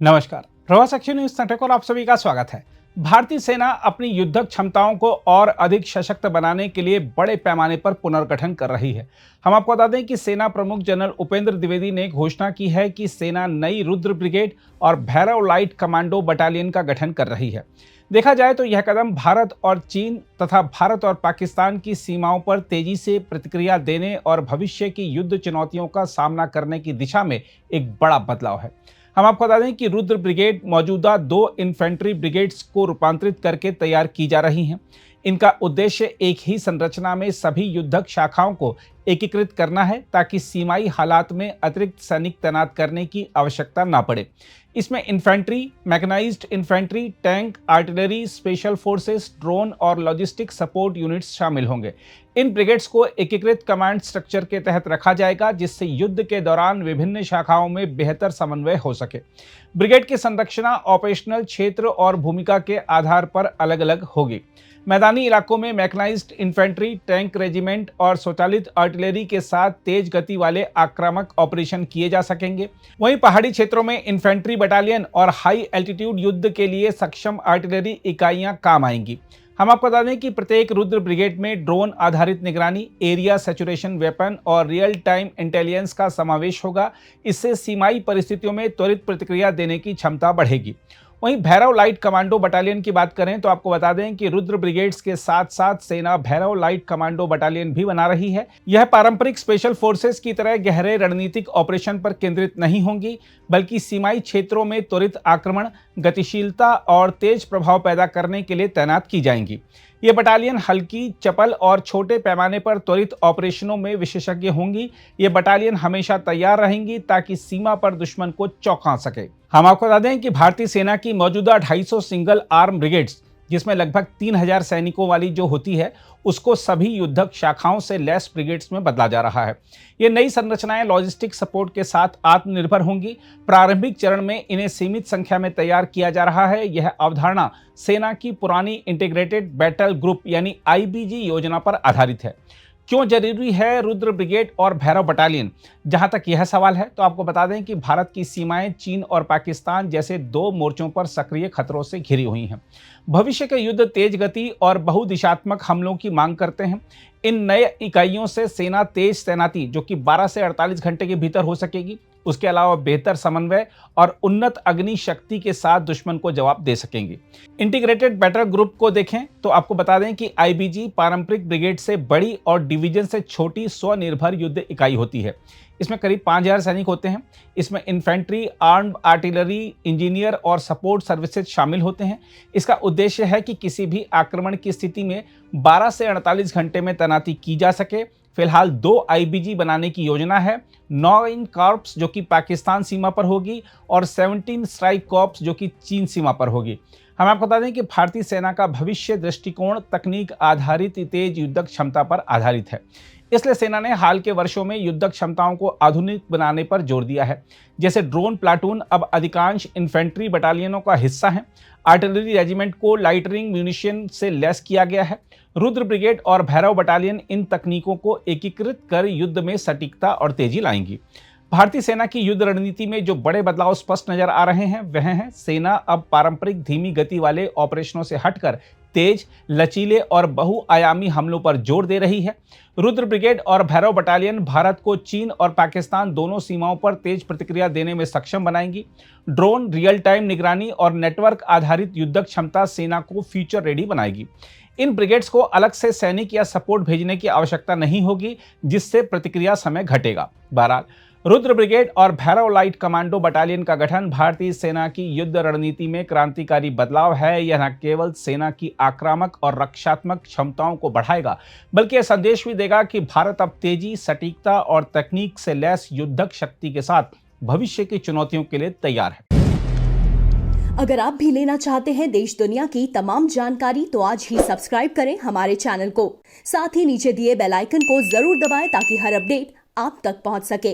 नमस्कार, प्रवास action news network और आप सभी का स्वागत है। भारतीय सेना अपनी युद्धक क्षमताओं को और अधिक सशक्त बनाने के लिए बड़े पैमाने पर पुनर्गठन कर रही है। हम आपको बता दें कि सेना प्रमुख जनरल उपेंद्र द्विवेदी ने घोषणा की है कि सेना नई रुद्र ब्रिगेड और भैरव लाइट कमांडो बटालियन का गठन कर रही है। देखा जाए तो यह कदम भारत और चीन तथा भारत और पाकिस्तान की सीमाओं पर तेजी से प्रतिक्रिया देने और भविष्य की युद्ध चुनौतियों का सामना करने की दिशा में एक बड़ा बदलाव है। हम आपको बता दें कि रुद्र ब्रिगेड मौजूदा 2 इन्फेंट्री ब्रिगेड्स को रूपांतरित करके तैयार की जा रही हैं। इनका उद्देश्य एक ही संरचना में सभी युद्धक शाखाओं को एकीकृत करना है ताकि सीमाई हालात में अतिरिक्त सैनिक तैनात करने की आवश्यकता ना पड़े। इसमें infantry, mechanised infantry, tank, artillery, special forces, drone और लॉजिस्टिक सपोर्ट यूनिट्स शामिल होंगे। इन ब्रिगेड्स को एकीकृत कमांड स्ट्रक्चर के तहत रखा जाएगा जिससे युद्ध के दौरान विभिन्न शाखाओं में बेहतर समन्वय हो सके। ब्रिगेड की संरचना ऑपरेशनल क्षेत्र और भूमिका के आधार पर अलग अलग होगी। मैदानी इलाकों में मैकेनाइज्ड इन्फेंट्री, टैंक रेजिमेंट और स्वचालित आर्टिलरी के साथ तेज गति वाले आक्रामक ऑपरेशन किए जा सकेंगे। वहीं पहाड़ी क्षेत्रों में इन्फेंट्री बटालियन और हाई एल्टीट्यूड युद्ध के लिए सक्षम आर्टिलरी इकाइयां काम आएंगी। हम आपको बता दें कि प्रत्येक रुद्र ब्रिगेड में ड्रोन आधारित निगरानी, एरिया सैचुरेशन वेपन और रियल टाइम इंटेलिजेंस का समावेश होगा। इससे सीमाई परिस्थितियों में त्वरित प्रतिक्रिया देने की क्षमता बढ़ेगी। वहीं भैरव लाइट कमांडो बटालियन की बात करें तो आपको बता दें कि रुद्र ब्रिगेड्स के साथ साथ सेना भैरव लाइट कमांडो बटालियन भी बना रही है। यह पारंपरिक स्पेशल फोर्सेस की तरह गहरे रणनीतिक ऑपरेशन पर केंद्रित नहीं होंगी, बल्कि सीमाई क्षेत्रों में त्वरित आक्रमण, गतिशीलता और तेज प्रभाव पैदा करने के लिए तैनात की जाएंगी। ये बटालियन हल्की, चपल और छोटे पैमाने पर त्वरित ऑपरेशनों में विशेषज्ञ होंगी। ये बटालियन हमेशा तैयार रहेंगी ताकि सीमा पर दुश्मन को चौंका सके। हम आपको बता दें कि भारतीय सेना की मौजूदा 250 सिंगल आर्म ब्रिगेड्स, जिसमें लगभग 3000 सैनिकों वाली जो होती है, उसको सभी युद्धक शाखाओं से लैस ब्रिगेड्स में बदला जा रहा है। ये नई संरचनाएं लॉजिस्टिक सपोर्ट के साथ आत्मनिर्भर होंगी। प्रारंभिक चरण में इन्हें सीमित संख्या में तैयार किया जा रहा है। यह अवधारणा सेना की पुरानी इंटीग्रेटेड बैटल ग्रुप यानी आईबीजी योजना पर आधारित है। क्यों जरूरी है रुद्र ब्रिगेड और भैरव बटालियन? जहां तक यह सवाल है तो आपको बता दें कि भारत की सीमाएं चीन और पाकिस्तान जैसे 2 मोर्चों पर सक्रिय खतरों से घिरी हुई हैं। भविष्य के युद्ध तेज गति और बहुदिशात्मक हमलों की मांग करते हैं। इन नए इकाइयों से सेना तेज तैनाती, जो कि 12 से 48 घंटे के भीतर हो सकेगी, उसके अलावा बेहतर समन्वय और उन्नत अग्नि शक्ति के साथ दुश्मन को जवाब दे सकेंगे। इंटीग्रेटेड बैटल ग्रुप को देखें तो आपको बता दें कि आईबीजी पारंपरिक ब्रिगेड से बड़ी और डिवीजन से छोटी स्वनिर्भर युद्ध इकाई होती है। इसमें करीब 5000 सैनिक होते हैं। इसमें इन्फेंट्री, आर्म्ड आर्टिलरी, इंजीनियर और सपोर्ट सर्विसेज शामिल होते हैं। इसका उद्देश्य है कि किसी भी आक्रमण की स्थिति में 12 से 48 घंटे में तैनाती की जा सके। फिलहाल 2 आईबीजी बनाने की योजना है। 9 इन कॉर्प्स जो कि पाकिस्तान सीमा पर होगी और 17 स्ट्राइक कॉर्प्स जो कि चीन सीमा पर होगी। हम आपको बता दें कि भारतीय सेना का भविष्य दृष्टिकोण तकनीक आधारित तेज युद्धक क्षमता पर आधारित है। इसलिए सेना ने हाल के वर्षों में युद्धक क्षमताओं को आधुनिक बनाने पर जोर दिया है। जैसे ड्रोन प्लाटून अब अधिकांश इन्फेंट्री बटालियनों का हिस्सा है। आर्टिलरी रेजिमेंट को लाइटरिंग म्यूनिशन से लैस किया गया है। रुद्र ब्रिगेड और भैरव बटालियन इन तकनीकों को एकीकृत कर युद्ध में सटीकता और तेजी लाएंगी। भारतीय सेना की युद्ध रणनीति में जो बड़े बदलाव स्पष्ट नजर आ रहे हैं वह हैं सेना अब पारंपरिक धीमी गति वाले ऑपरेशनों से हटकर तेज, लचीले और बहुआयामी हमलों पर जोर दे रही है। रुद्र ब्रिगेड और भैरव बटालियन भारत को चीन और पाकिस्तान दोनों सीमाओं पर तेज प्रतिक्रिया देने में सक्षम बनाएंगी। ड्रोन, रियल टाइम निगरानी और नेटवर्क आधारित युद्धक क्षमता सेना को फ्यूचर रेडी बनाएगी। इन ब्रिगेड्स को अलग से सैनिक या सपोर्ट भेजने की आवश्यकता नहीं होगी, जिससे प्रतिक्रिया समय घटेगा। बहरहाल रुद्र ब्रिगेड और भैरव लाइट कमांडो बटालियन का गठन भारतीय सेना की युद्ध रणनीति में क्रांतिकारी बदलाव है। यह न केवल सेना की आक्रामक और रक्षात्मक क्षमताओं को बढ़ाएगा, बल्कि यह संदेश भी देगा कि भारत अब तेजी, सटीकता और तकनीक से लैस युद्धक शक्ति के साथ भविष्य की चुनौतियों के लिए तैयार है। अगर आप भी लेना चाहते हैं देश दुनिया की तमाम जानकारी तो आज ही सब्सक्राइब करें हमारे चैनल को। साथ ही नीचे दिए बेल आइकन को जरूर दबाएं ताकि हर अपडेट आप तक पहुंच सके।